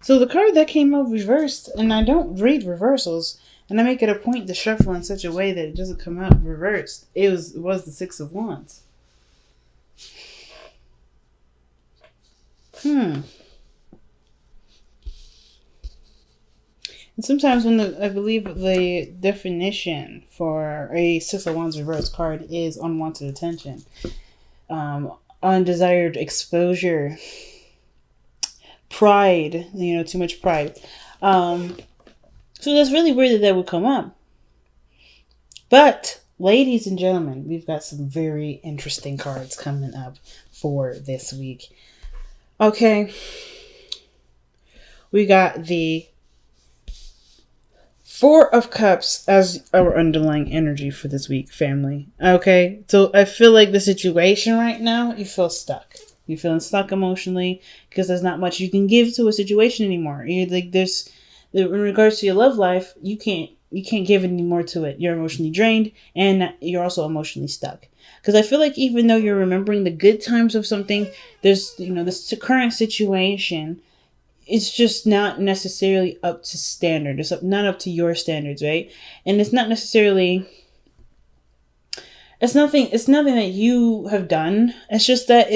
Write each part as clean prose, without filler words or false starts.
So the card that came out reversed, and I don't read reversals, and I make it a point to shuffle in such a way that it doesn't come out reversed. It was the Six of Wands. And sometimes I believe the definition for a Six of Wands reverse card is unwanted attention, undesired exposure, pride, too much pride. So that's really weird that would come up. But, ladies and gentlemen, we've got some very interesting cards coming up for this week. Okay. We got the Four of Cups as our underlying energy for this week, family. Okay? So I feel like the situation right now, you feel stuck. You're feeling stuck emotionally because there's not much you can give to a situation anymore. In regards to your love life, you can't give any more to it. You're emotionally drained and you're also emotionally stuck. Because I feel like even though you're remembering the good times of something, there's, this current situation, it's just not necessarily up to standard. It's not up to your standards, right? And it's not necessarily, it's nothing that you have done. It's just that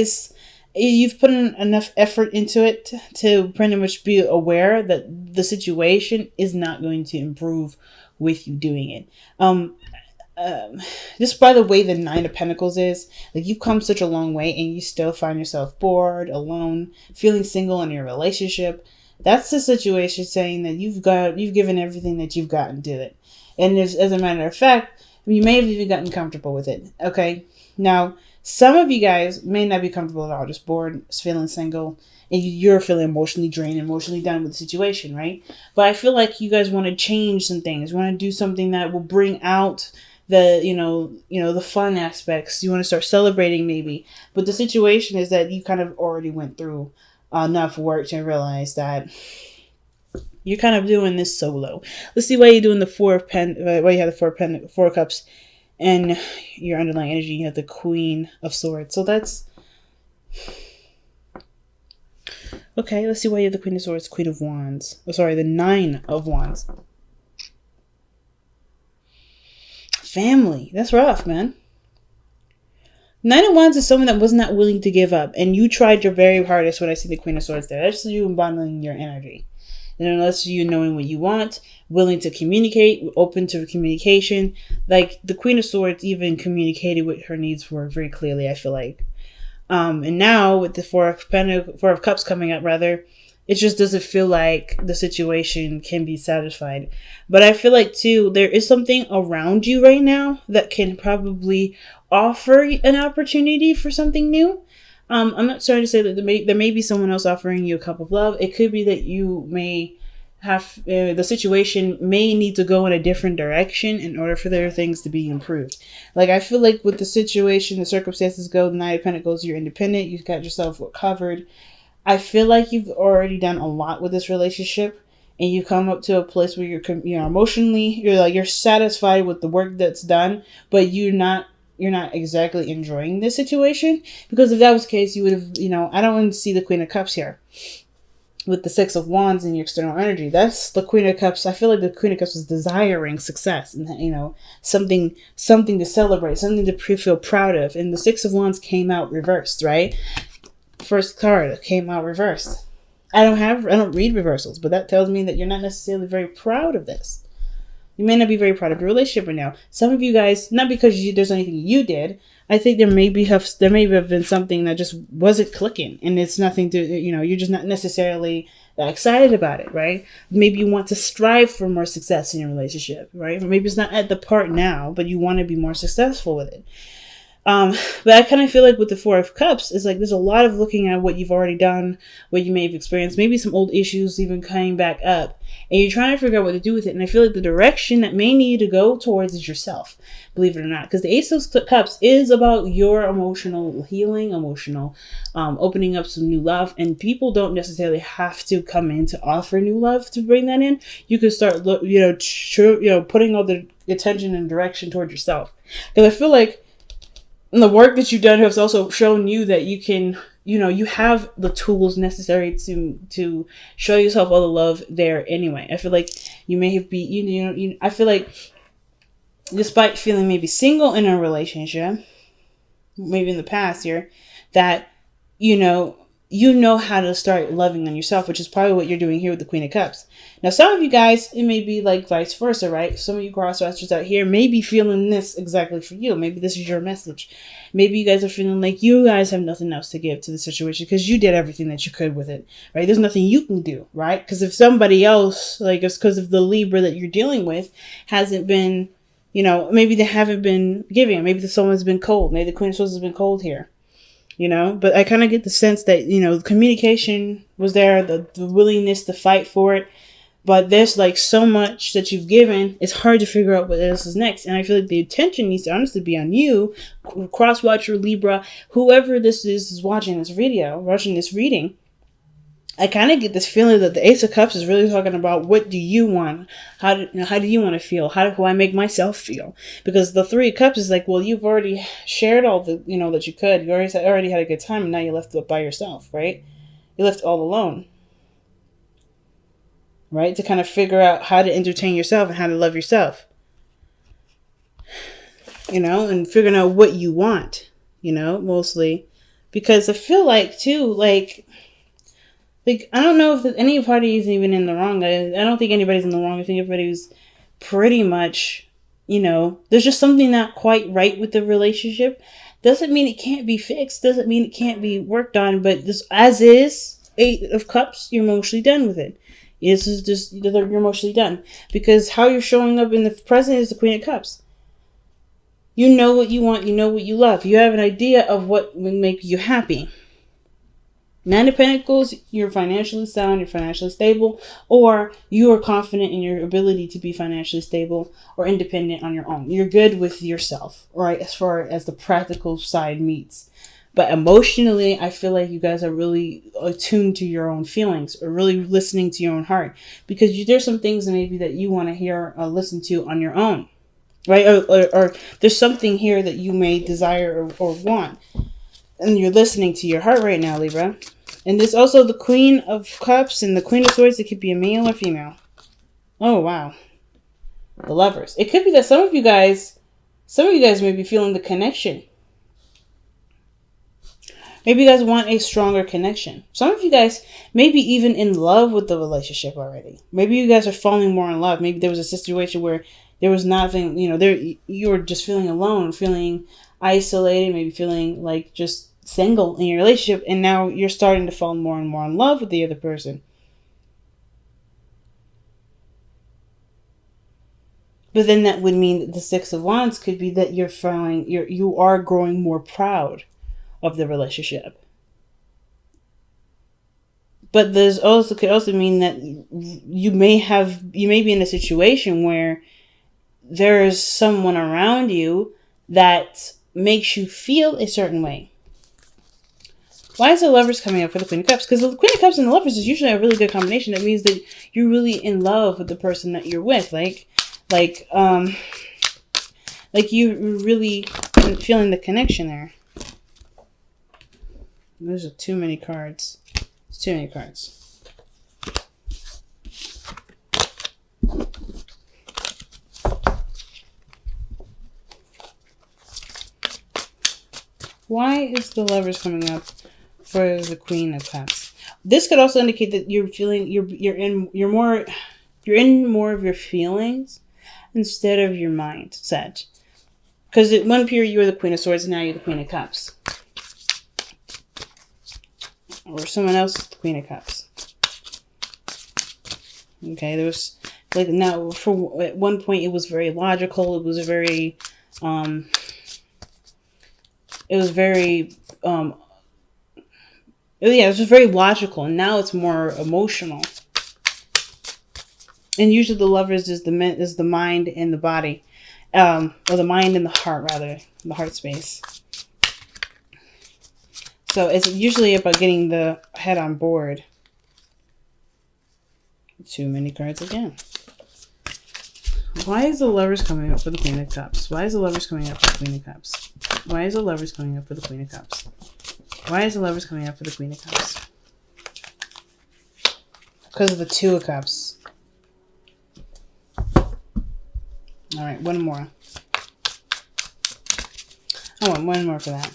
you've put in enough effort into it to pretty much be aware that the situation is not going to improve with you doing it. Just by the way the Nine of Pentacles is, like, you've come such a long way and you still find yourself bored, alone, feeling single in your relationship. That's the situation saying that you've given everything that you've got into it. And as a matter of fact, you may have even gotten comfortable with it. Okay. Now, some of you guys may not be comfortable at all, just bored, feeling single, and you're feeling emotionally drained, emotionally done with the situation, right? But I feel like you guys want to change some things. You want to do something that will bring out the, the fun aspects. You want to start celebrating maybe. But the situation is that you kind of already went through enough work to realize that you're kind of doing this solo. Let's see why you're doing the Four of Cups. And your underlying energy, you have the Queen of Swords. So that's... Okay, let's see why you have the Queen of Swords, Queen of Wands. Oh, sorry, the Nine of Wands. Family. That's rough, man. Nine of Wands is someone that was not willing to give up. And you tried your very hardest when I see the Queen of Swords there. That's you embodying your energy. And unless you knowing what you want, willing to communicate, open to communication. Like the Queen of Swords even communicated what her needs were very clearly, I feel like. And now with the Four of Cups coming up, rather, it just doesn't feel like the situation can be satisfied. But I feel like too, there is something around you right now that can probably offer an opportunity for something new. I'm not trying to say that there may be someone else offering you a cup of love. It could be that you may have the situation may need to go in a different direction in order for their things to be improved. Like I feel like with the situation, the circumstances go, the Nine of Pentacles, you're independent, you've got yourself covered. I feel like you've already done a lot with this relationship, and you come up to a place where you're emotionally, you're satisfied with the work that's done, but you're not exactly enjoying this situation. Because if that was the case, you would have, I don't want to see the Queen of Cups here with the Six of Wands in your external energy. That's the Queen of Cups. I feel like the Queen of Cups is desiring success and, something to celebrate, something to feel proud of. And the Six of Wands came out reversed, right? First card came out reversed. I don't read reversals, but that tells me that you're not necessarily very proud of this. You may not be very proud of your relationship right now. Some of you guys, not because there's anything you did, I think there may have been something that just wasn't clicking, and it's nothing to, you're just not necessarily excited about it, right? Maybe you want to strive for more success in your relationship, right? Or maybe it's not at the part now, but you want to be more successful with it. But I kind of feel like with the Four of Cups, it's like there's a lot of looking at what you've already done, what you may have experienced, maybe some old issues even coming back up, and you're trying to figure out what to do with it. And I feel like the direction that may need to go towards is yourself, believe it or not, because the Ace of Cups is about your emotional healing, emotional opening up some new love, and people don't necessarily have to come in to offer new love to bring that in. You can start, putting all the attention and direction toward yourself, because I feel like the work that you've done has also shown you that you can you have the tools necessary to show yourself all the love there anyway. I feel like you may have I feel like despite feeling maybe single in a relationship, maybe in the past year, that you know how to start loving on yourself, which is probably what you're doing here with the Queen of Cups. Now, some of you guys, it may be like vice versa, right? Some of you crosswatchers out here may be feeling this exactly for you. Maybe this is your message. Maybe you guys are feeling like you guys have nothing else to give to the situation because you did everything that you could with it, right? There's nothing you can do, right? Because if somebody else, like it's because of the Libra that you're dealing with, hasn't been, maybe they haven't been giving. Maybe someone's been cold. Maybe the Queen of Swords has been cold here. But I kind of get the sense that, communication was there, the willingness to fight for it. But there's like so much that you've given, it's hard to figure out what else is next. And I feel like the attention needs to honestly be on you, cross-watcher, Libra, whoever this is watching this video, watching this reading. I kind of get this feeling that the Ace of Cups is really talking about what do you want? How do you want to feel? How do I make myself feel? Because the Three of Cups is like, well, you've already shared all the, that you could. You already had a good time, and now you're left by yourself, right? You're left all alone, right? To kind of figure out how to entertain yourself and how to love yourself, and figuring out what you want, mostly. Because I feel like, too, like, I don't know if any party is even in the wrong. I don't think anybody's in the wrong. I think everybody's pretty much, there's just something not quite right with the relationship. Doesn't mean it can't be fixed. Doesn't mean it can't be worked on. But this, as is, Eight of Cups, you're mostly done with it. This is just, you're mostly done. Because how you're showing up in the present is the Queen of Cups. You know what you want. You know what you love. You have an idea of what would make you happy. Nine of Pentacles, you're financially sound, you're financially stable, or you are confident in your ability to be financially stable or independent on your own. You're good with yourself, right? As far as the practical side meets. But emotionally, I feel like you guys are really attuned to your own feelings or really listening to your own heart. Because there's some things maybe that you want to hear or listen to on your own, right? Or there's something here that you may desire or want. And you're listening to your heart right now, Libra. And there's also the Queen of Cups and the Queen of Swords. It could be a male or female. Oh, wow. The Lovers. It could be that some of you guys may be feeling the connection. Maybe you guys want a stronger connection. Some of you guys may be even in love with the relationship already. Maybe you guys are falling more in love. Maybe there was a situation where there was nothing, you were just feeling alone, feeling isolated, maybe feeling like just single in your relationship, and now you're starting to fall more and more in love with the other person. But then that would mean that the Six of Wands could be that you are growing more proud of the relationship. But could also mean that you may be in a situation where there is someone around you that makes you feel a certain way. Why is the Lovers coming up for the Queen of Cups? Because the Queen of Cups and the Lovers is usually a really good combination. That means that you're really in love with the person that you're with. Like you're really feeling the connection there. Those are too many cards. It's too many cards. Why is the Lovers coming up for the Queen of Cups? This could also indicate that you're feeling you're in more of your feelings instead of your mindset. Because at one period you were the Queen of Swords, and now you're the Queen of Cups, or someone else is the Queen of Cups. Okay, there was at one point it was very logical. It was very it was just very logical, and now it's more emotional. And usually the Lovers is the mind and the body, or the mind and the heart, rather, the heart space. So it's usually about getting the head on board. Too many cards again. Why is the Lovers coming up for the Queen of Cups? Why is the Lovers coming up for the Queen of Cups? Why is the Lovers coming up for the Queen of Cups? Why is the Lovers coming up for the Queen of Cups? Because of the Two of Cups. All right, one more. I want one more for that.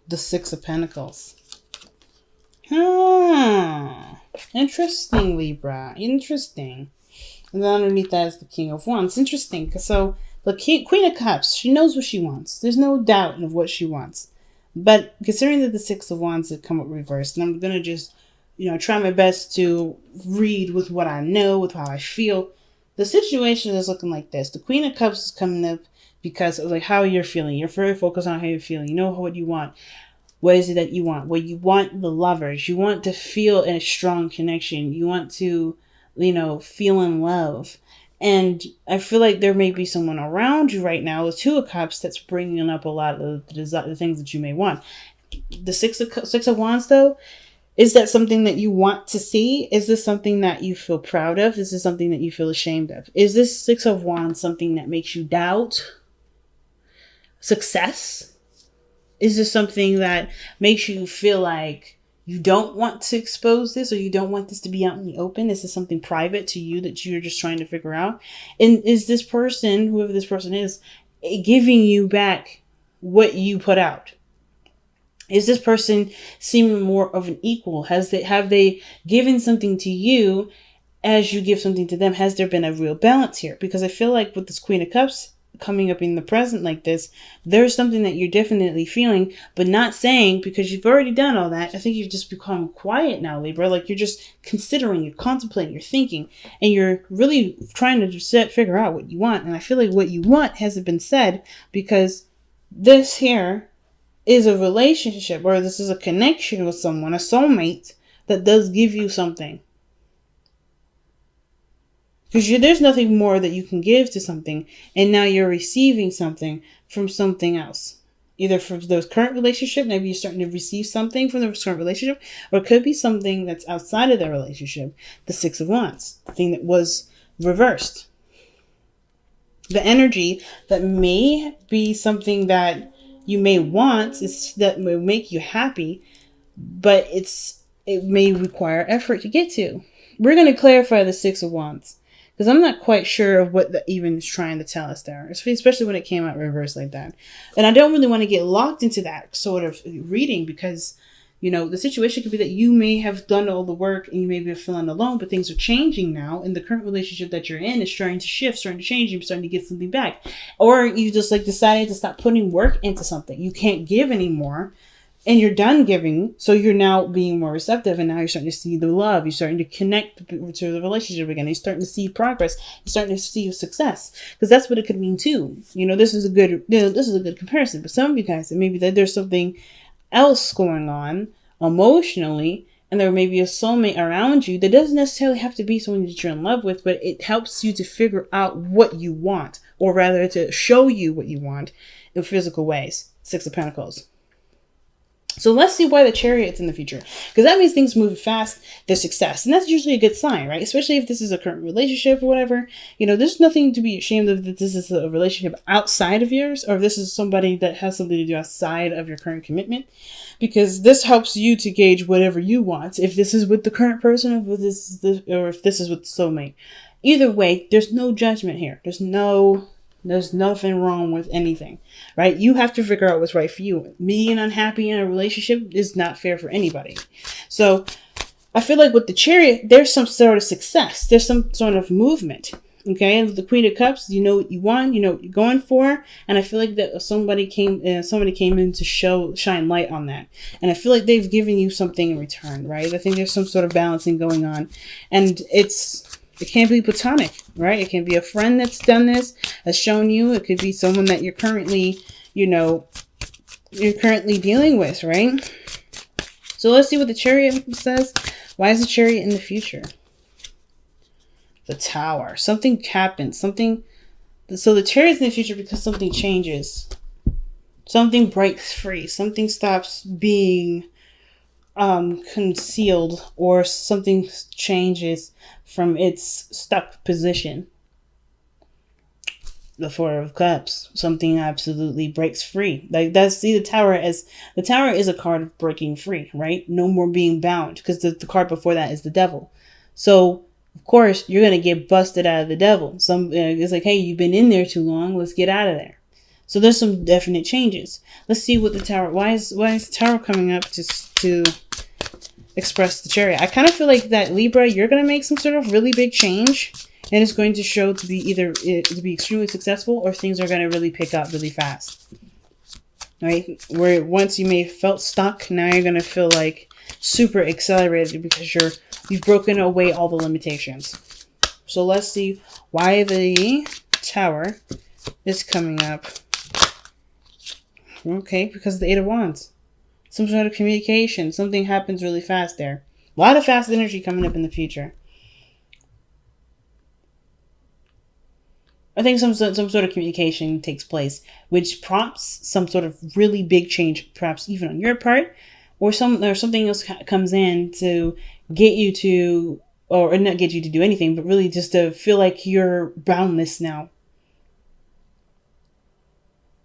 The Six of Pentacles. Interesting, Libra. Interesting. And then underneath that is the King of Wands. Interesting. So the Queen of Cups, she knows what she wants. There's no doubt of what she wants. But considering that the Six of Wands have come up reversed, and I'm going to just, try my best to read with what I know, with how I feel. The situation is looking like this. The Queen of Cups is coming up because of like how you're feeling. You're very focused on how you're feeling. You know what you want. What is it that you want? Well, you want the Lovers. You want to feel a strong connection. You want to, feel in love. And I feel like there may be someone around you right now, the Two of Cups, that's bringing up a lot of the things that you may want. The Six of Wands, though, is that something that you want to see? Is this something that you feel proud of? Is this something that you feel ashamed of? Is this Six of Wands something that makes you doubt success? Is this something that makes you feel like you don't want to expose this, or you don't want this to be out in the open? Is this something private to you that you're just trying to figure out? And is this person, whoever this person is, giving you back what you put out? Is this person seeming more of an equal? Have they given something to you as you give something to them? Has there been a real balance here? Because I feel like with this Queen of Cups coming up in the present like this, there's something that you're definitely feeling, but not saying, because you've already done all that. I think you've just become quiet now, Libra. Like you're just considering, you're contemplating, you're thinking, and you're really trying to figure out what you want. And I feel like what you want hasn't been said, because this here is a relationship, or this is a connection with someone, a soulmate, that does give you something. Because there's nothing more that you can give to something, and now you're receiving something from something else. Either from the current relationship, maybe you're starting to receive something from the current relationship, or it could be something that's outside of the relationship. The Six of Wands, the thing that was reversed. The energy that may be something that you may want, is that will make you happy, but it may require effort to get to. We're going to clarify the Six of Wands, because I'm not quite sure of what the even is trying to tell us there, especially when it came out reversed like that. And I don't really want to get locked into that sort of reading, because, the situation could be that you may have done all the work and you may be feeling alone, but things are changing now, and the current relationship that you're in is starting to shift, starting to change, you're starting to get something back. Or you just decided to stop putting work into something. You can't give anymore, and you're done giving, so you're now being more receptive, and now you're starting to see the love. You're starting to connect to the relationship again. You're starting to see progress. You're starting to see success, because that's what it could mean too. This is a good comparison. But some of you guys, it may be that there's something else going on emotionally, and there may be a soulmate around you that doesn't necessarily have to be someone that you're in love with, but it helps you to figure out what you want, or rather to show you what you want in physical ways. Six of Pentacles. So let's see why the Chariot's in the future, because that means things move fast, there's success, and that's usually a good sign, right? Especially if this is a current relationship or whatever. There's nothing to be ashamed of that this is a relationship outside of yours, or if this is somebody that has something to do outside of your current commitment, because this helps you to gauge whatever you want. If this is with the current person, or if this is with the soulmate. Either way, there's no judgment here. There's nothing wrong with anything, right? You have to figure out what's right for you. Being unhappy in a relationship is not fair for anybody. So I feel like with the Chariot, there's some sort of success. There's some sort of movement. Okay. And with the Queen of Cups, you know what you want, you know what you're going for. And I feel like that somebody came in to shine light on that. And I feel like they've given you something in return, right? I think there's some sort of balancing going on, and it can't be platonic, right? It can be a friend that's done this, has shown you. It could be someone that you're currently dealing with, right? So let's see what the Chariot says. Why is the Chariot in the future? The Tower. Something happens. So the Chariot's in the future because something changes. Something breaks free. Something stops being concealed, or something changes from its stuck position. The Four of Cups, something absolutely breaks free. Like, that's, see, the Tower is a card of breaking free, right? No more being bound, because the card before that is the Devil. So of course you're gonna get busted out of the Devil. It's like, hey, you've been in there too long, let's get out of there. So there's some definite changes. Let's see what the Tower. Why is the Tower coming up to express the Chariot? I kind of feel like that, Libra, you're gonna make some sort of really big change, and it's going to show to be either to be extremely successful, or things are going to really pick up really fast. Right? Where once you may have felt stuck, now you're going to feel like super accelerated, because you've broken away all the limitations. So let's see why the Tower is coming up. Okay, because of the Eight of Wands. Some sort of communication. Something happens really fast there. A lot of fast energy coming up in the future. I think some sort of communication takes place, which prompts some sort of really big change, perhaps even on your part, or something else comes in to get you to, or not get you to do anything, but really just to feel like you're boundless now.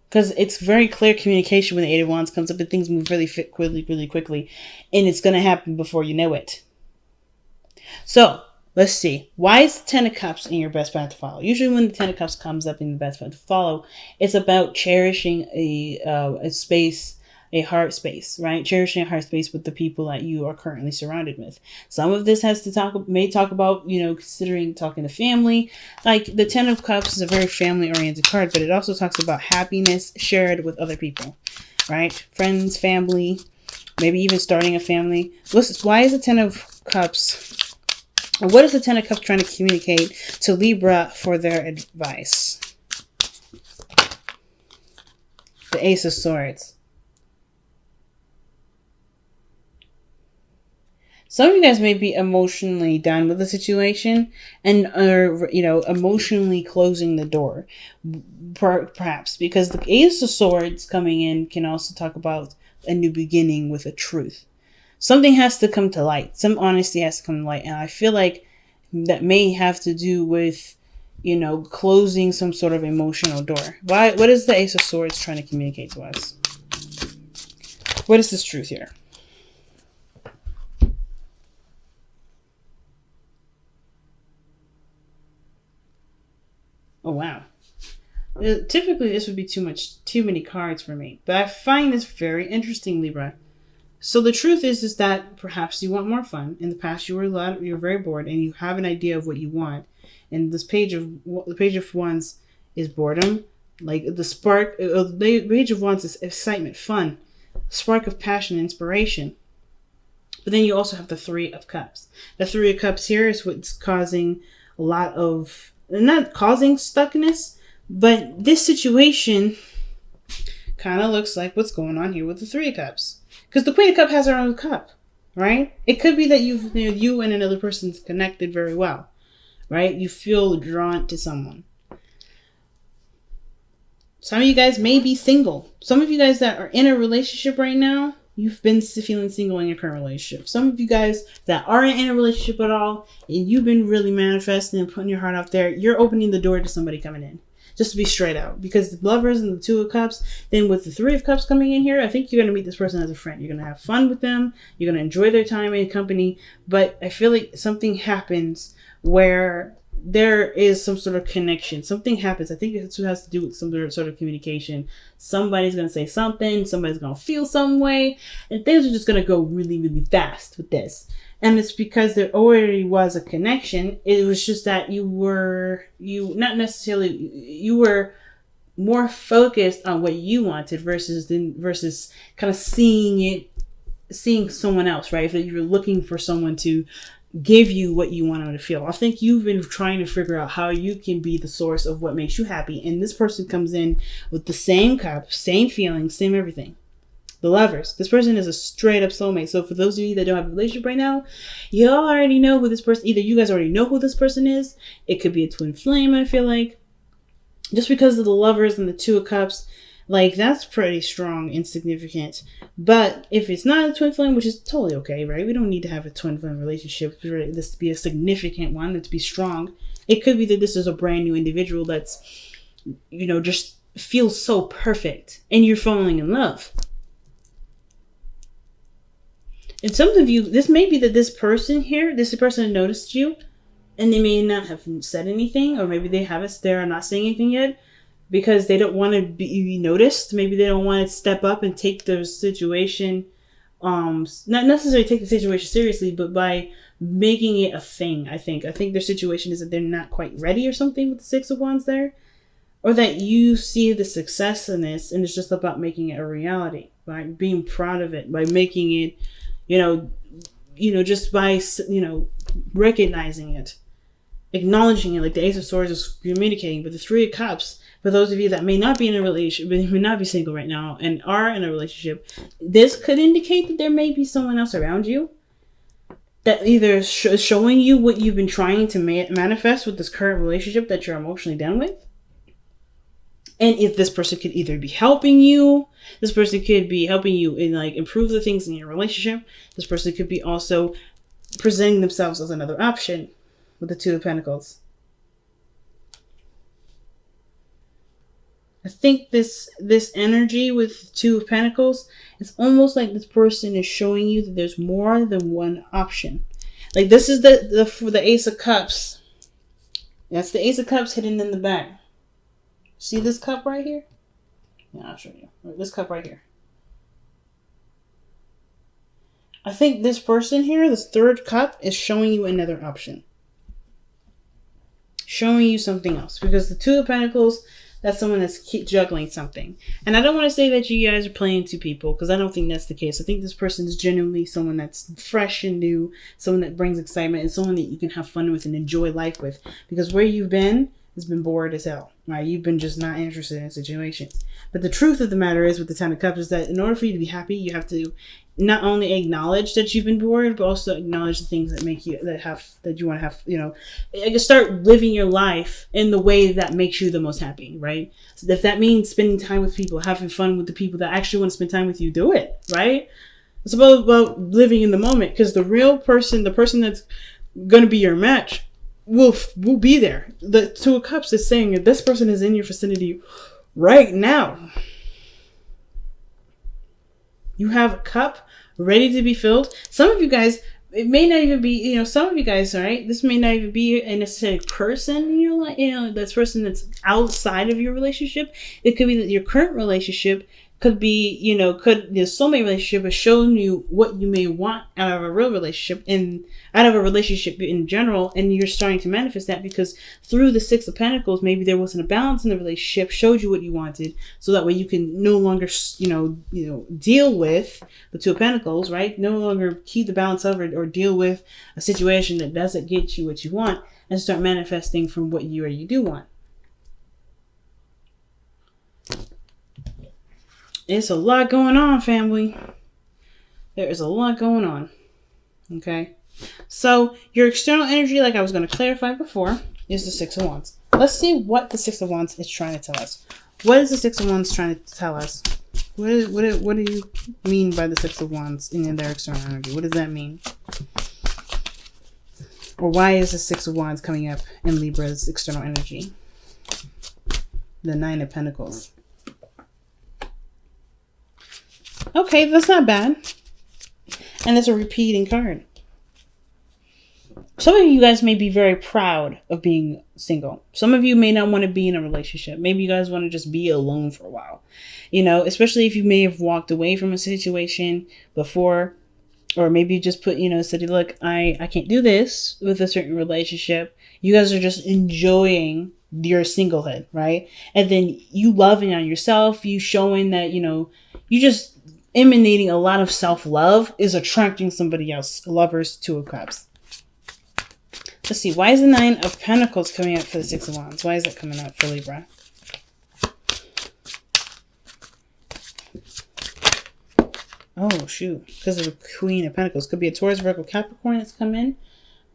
Because it's very clear communication when the Eight of Wands comes up, and things move really quickly, and it's going to happen before you know it. So let's see. Why is the Ten of Cups in your best path to follow? Usually when the Ten of Cups comes up in the best path to follow, it's about cherishing a space, a heart space, right? Cherishing a heart space with the people that you are currently surrounded with. Some of this may talk about, considering talking to family. Like, the Ten of Cups is a very family-oriented card, but it also talks about happiness shared with other people, right? Friends, family, maybe even starting a family. Why is the Ten of Cups... What is the Ten of Cups trying to communicate to Libra for their advice? The Ace of Swords. Some of you guys may be emotionally done with the situation and are, emotionally closing the door. Perhaps because the Ace of Swords coming in can also talk about a new beginning with a truth. Something has to come to light. Some honesty has to come to light. And I feel like that may have to do with, closing some sort of emotional door. What is the Ace of Swords trying to communicate to us? What is this truth here? Oh, wow. Typically, this would be too many cards for me. But I find this very interesting, Libra. So the truth is that perhaps you want more fun. In the past, you were very bored, and you have an idea of what you want. And the Page of Wands is boredom. Like, the Page of Wands is excitement, fun, spark of passion, inspiration. But then you also have the Three of Cups. The Three of Cups here is what's causing a lot of, not causing stuckness, but this situation kind of looks like what's going on here with the Three of Cups. Because the Queen of Cups has her own cup, right? It could be that you and another person's connected very well, right? You feel drawn to someone. Some of you guys may be single. Some of you guys that are in a relationship right now, you've been feeling single in your current relationship. Some of you guys that aren't in a relationship at all, and you've been really manifesting and putting your heart out there, you're opening the door to somebody coming in. Just to be straight out. Because the Lovers and the Two of Cups, then with the Three of Cups coming in here, I think you're going to meet this person as a friend. You're going to have fun with them. You're going to enjoy their time and company. But I feel like something happens where there is some sort of connection. Something happens. I think it has to do with some sort of communication. Somebody's going to say something. Somebody's going to feel some way. And things are just going to go really, really fast with this. And it's because there already was a connection. It was just that you were more focused on what you wanted versus kind of seeing someone else, right? If you're looking for someone to give you what you want them to feel. I think you've been trying to figure out how you can be the source of what makes you happy. And this person comes in with the same cup, same feelings, same everything. The Lovers. This person is a straight up soulmate. So for those of you that don't have a relationship right now, you all already know who this person, either you guys already know who this person is. It could be a twin flame, I feel like. Just because of the Lovers and the Two of Cups, Like, that's pretty strong and significant. But if it's not a twin flame, which is totally okay, right? We don't need to have a twin flame relationship for this to be a significant one and to be strong. It could be that this is a brand new individual that's, just feels so perfect and you're falling in love. And some of you, this may be that this person noticed you and they may not have said anything, or maybe they're not saying anything yet because they don't want to be noticed. Maybe they don't want to step up and take the situation, not necessarily take the situation seriously, but by making it a thing. I think their situation is that they're not quite ready or something with the Six of Wands there, or that you see the success in this and it's just about making it a reality, by being proud of it, by making it, just by, recognizing it, acknowledging it, like the Ace of Swords is communicating. But the Three of Cups, for those of you that may not be in a relationship, may not be single right now and are in a relationship, this could indicate that there may be someone else around you that either showing you what you've been trying to manifest with this current relationship that you're emotionally done with. And if this person could either be helping you, this person could be helping you in improve the things in your relationship. This person could be also presenting themselves as another option with the Two of Pentacles. I think this energy with Two of Pentacles, it's almost like this person is showing you that there's more than one option. Like, this is the Ace of Cups. That's the Ace of Cups hidden in the back. See this cup right here? Yeah, I'll show you. This cup right here. I think this person here, this third cup, is showing you another option. Showing you something else. Because the Two of Pentacles, that's someone that's keep juggling something. And I don't want to say that you guys are playing two people, because I don't think that's the case. I think this person is genuinely someone that's fresh and new, someone that brings excitement, and someone that you can have fun with and enjoy life with. Because where you've been has been bored as hell, right? You've been just not interested in situations. But the truth of the matter is, with the Ten of Cups, is that in order for you to be happy, you have to not only acknowledge that you've been bored, but also acknowledge the things that make you, that you want to have, start living your life in the way that makes you the most happy, right? So if that means spending time with people, having fun with the people that actually want to spend time with you, do it, right? It's about living in the moment, because the real person, the person that's going to be your match, will be there. The Two of Cups is saying that this person is in your vicinity right now. You have a cup ready to be filled. Some of you guys, it may not even be, some of you guys, all right, this may not even be a necessary person in your life, this person that's outside of your relationship. It could be that your current relationship could be, the soulmate relationship has shown you what you may want out of a real relationship and out of a relationship in general. And you're starting to manifest that because through the Six of Pentacles, maybe there wasn't a balance in the relationship, showed you what you wanted. So that way you can no longer, deal with the Two of Pentacles, right? No longer keep the balance of it or deal with a situation that doesn't get you what you want, and start manifesting from what you do want. It's a lot going on, family. There is a lot going on. Okay. So your external energy, like I was going to clarify before, is the Six of Wands. Let's see what the Six of Wands is trying to tell us. What is the Six of Wands trying to tell us? What do you mean by the Six of Wands in their external energy? What does that mean? Or why is the Six of Wands coming up in Libra's external energy? The Nine of Pentacles. Okay, that's not bad. And it's a repeating card. Some of you guys may be very proud of being single. Some of you may not want to be in a relationship. Maybe you guys want to just be alone for a while. Especially if you may have walked away from a situation before. Or maybe you just put, said, look, I can't do this with a certain relationship. You guys are just enjoying your singlehood, right? And then you loving on yourself, you showing that, you just emanating a lot of self-love is attracting somebody else. Lovers, Two of Cups. Let's see. Why is the Nine of Pentacles coming up for the Six of Wands? Why is that coming up for Libra? Oh, shoot. Because of the Queen of Pentacles. Could be a Taurus, Virgo, Capricorn that's come in.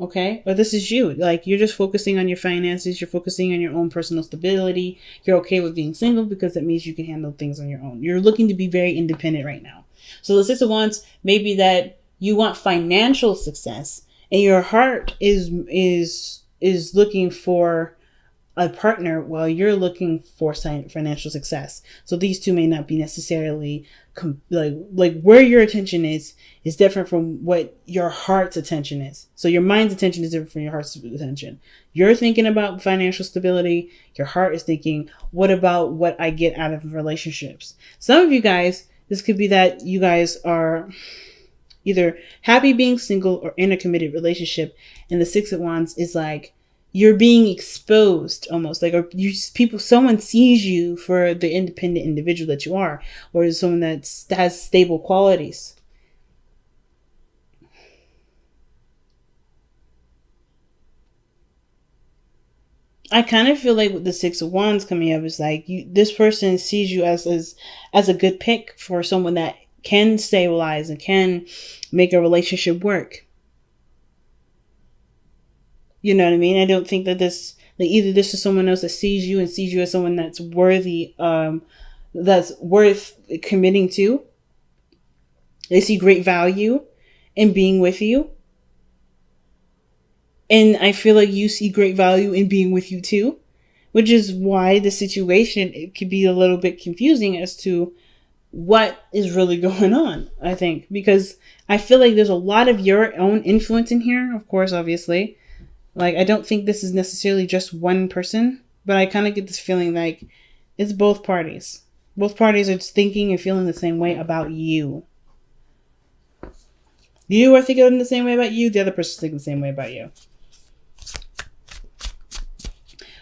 Okay? Or this is you. Like, you're just focusing on your finances. You're focusing on your own personal stability. You're okay with being single because that means you can handle things on your own. You're looking to be very independent right now. So the Six of Wands may be that you want financial success and your heart is looking for a partner while you're looking for financial success. So these two may not be necessarily like where your attention is different from what your heart's attention is. So your mind's attention is different from your heart's attention. You're thinking about financial stability. Your heart is thinking, what about what I get out of relationships? Some of you guys, this could be that you guys are either happy being single or in a committed relationship. And the Six of Wands is like, you're being exposed almost, like, or someone sees you for the independent individual that you are, or someone that has stable qualities. I kind of feel like with the Six of Wands coming up is like this person sees you as a good pick for someone that can stabilize and can make a relationship work. You know what I mean? I don't think that this, like, either this is someone else that sees you and sees you as someone that's worthy, that's worth committing to. They see great value in being with you. And I feel like you see great value in being with you too, which is why the situation, it could be a little bit confusing as to what is really going on, I think, because I feel like there's a lot of your own influence in here, of course, obviously. Like, I don't think this is necessarily just one person, but I kind of get this feeling like it's both parties. Both parties are just thinking and feeling the same way about you. You are thinking the same way about you. The other person's thinking the same way about you.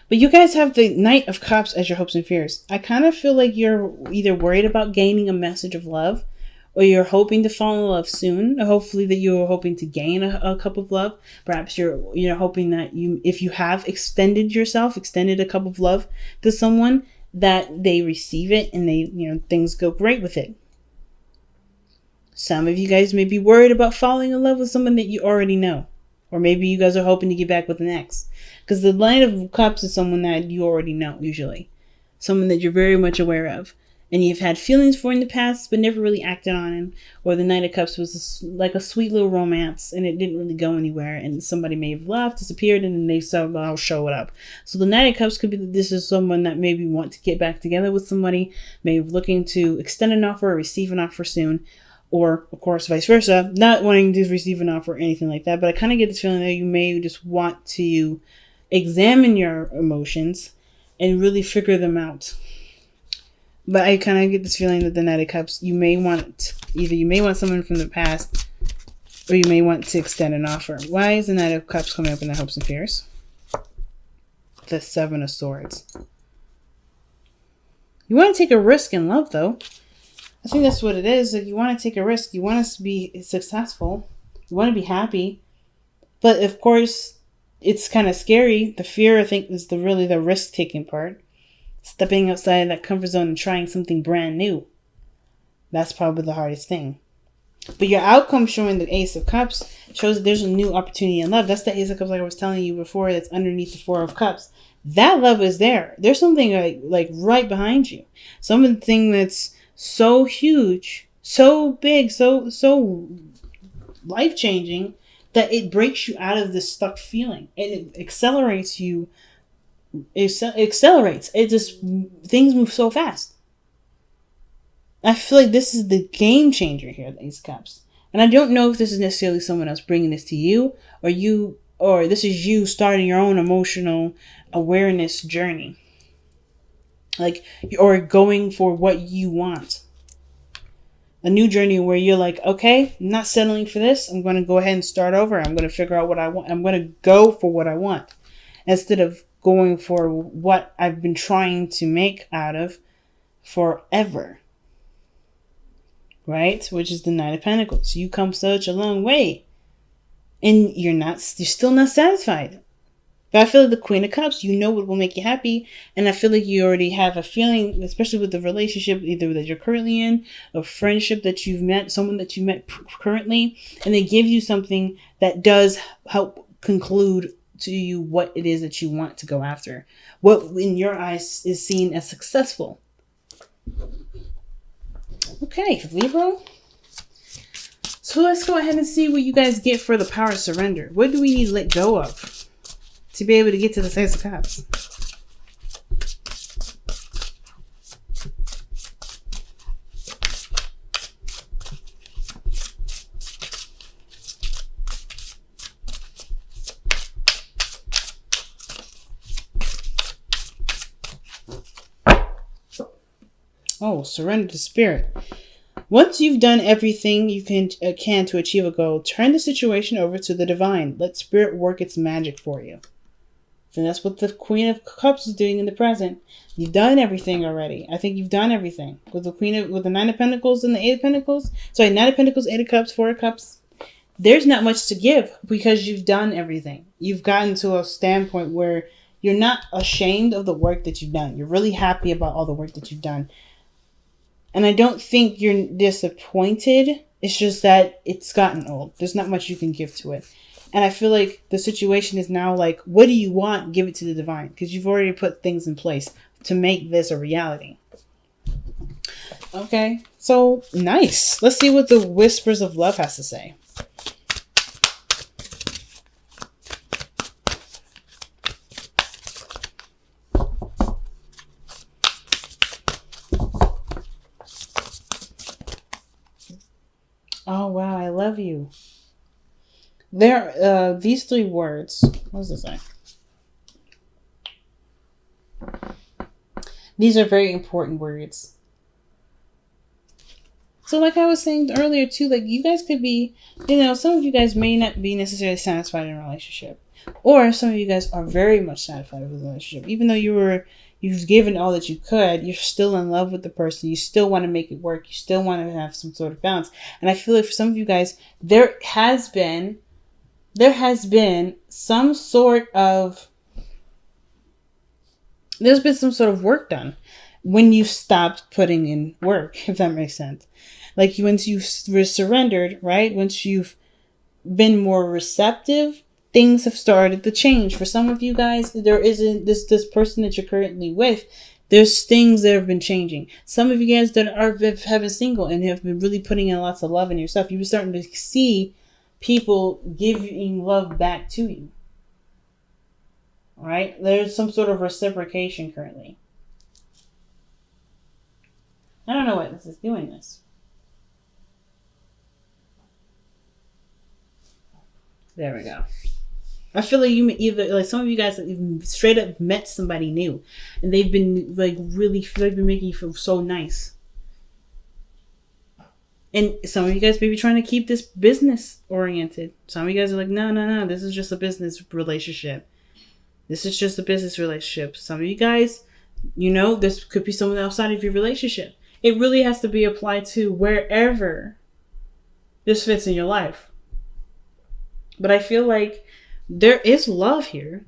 But you guys have the Knight of Cups as your hopes and fears. I kind of feel like you're either worried about gaining a message of love, or you're hoping to fall in love soon. Hopefully that you're hoping to gain a cup of love. Perhaps you're hoping that if you have extended a cup of love to someone, that they receive it and they, things go great with it. Some of you guys may be worried about falling in love with someone that you already know. Or maybe you guys are hoping to get back with an ex. Because the Knight of Cups is someone that you already know, usually. Someone that you're very much aware of. And you've had feelings for in the past, but never really acted on it. Or the Knight of Cups was like a sweet little romance, and it didn't really go anywhere. And somebody may have left, disappeared, and then they said, "I'll show it up." So the Knight of Cups could be that this is someone that maybe want to get back together with somebody, maybe looking to extend an offer or receive an offer soon. Or, of course, vice versa, not wanting to receive an offer or anything like that. But I kind of get this feeling that you may just want to examine your emotions and really figure them out. But I kind of get this feeling that the Knight of Cups, you may want someone from the past, or you may want to extend an offer. Why is the Knight of Cups coming up in the hopes and fears? The Seven of Swords. You want to take a risk in love, though. I think that's what it is. Like, you want to take a risk. You want to be successful. You want to be happy. But, of course, it's kind of scary. The fear, I think, is really the risk-taking part. Stepping outside that comfort zone and trying something brand new. That's probably the hardest thing. But your outcome showing the Ace of Cups shows that there's a new opportunity in love. That's the Ace of Cups, like I was telling you before, that's underneath the Four of Cups. That love is there. There's something like right behind you. Something that's so huge, so big, so life-changing that it breaks you out of this stuck feeling. And it accelerates you. It accelerates. It just, things move so fast. I feel like this is the game changer here, the Ace of Cups. And I don't know if this is necessarily someone else bringing this to you, or this is you starting your own emotional awareness journey. Like, or going for what you want. A new journey where you're like, okay, I'm not settling for this. I'm going to go ahead and start over. I'm going to figure out what I want. I'm going to go for what I want. Instead of going for what I've been trying to make out of forever. Right? Which is the Knight of Pentacles. You come such a long way. And you're still not satisfied. But I feel like the Queen of Cups, you know what will make you happy. And I feel like you already have a feeling, especially with the relationship either that you're currently in, a friendship that you've met, someone that you met currently, and they give you something that does help conclude to you what it is that you want to go after. What in your eyes is seen as successful. Okay, Libra. So let's go ahead and see what you guys get for the power of surrender. What do we need to let go of to be able to get to the Six of Cups? Oh, surrender to spirit. Once you've done everything you can to achieve a goal, turn the situation over to the divine. Let spirit work its magic for you. And that's what the Queen of Cups is doing in the present. You've done everything already. I think you've done everything. With the Nine of Pentacles and the Eight of Pentacles. Sorry, Nine of Pentacles, Eight of Cups, Four of Cups. There's not much to give because you've done everything. You've gotten to a standpoint where you're not ashamed of the work that you've done. You're really happy about all the work that you've done. And I don't think you're disappointed. It's just that it's gotten old. There's not much you can give to it. And I feel like the situation is now like, what do you want? Give it to the divine. Because you've already put things in place to make this a reality. Okay. So, nice. Let's see what the Whispers of Love has to say. Oh, wow. I love you. There, these three words. What does this say? These are very important words. So like I was saying earlier too, like you guys could be, some of you guys may not be necessarily satisfied in a relationship. Or some of you guys are very much satisfied with a relationship. Even though you've given all that you could, you're still in love with the person. You still want to make it work. You still want to have some sort of balance. And I feel like for some of you guys, there has been some sort of work done when you stopped putting in work, if that makes sense. Like once you were surrendered, right? Once you've been more receptive, things have started to change. For some of you guys, there isn't this person that you're currently with. There's things that have been changing. Some of you guys that have been single and have been really putting in lots of love in yourself, you're starting to see people giving love back to you. All right? There's some sort of reciprocation currently. I don't know what this is doing this. There we go. I feel like you either, like some of you guys have straight up met somebody new and they've been like they've been making you feel so nice. And some of you guys may be trying to keep this business oriented. Some of you guys are like, no, this is just a business relationship. This is just a business relationship. Some of you guys, this could be someone outside of your relationship. It really has to be applied to wherever this fits in your life. But I feel like there is love here.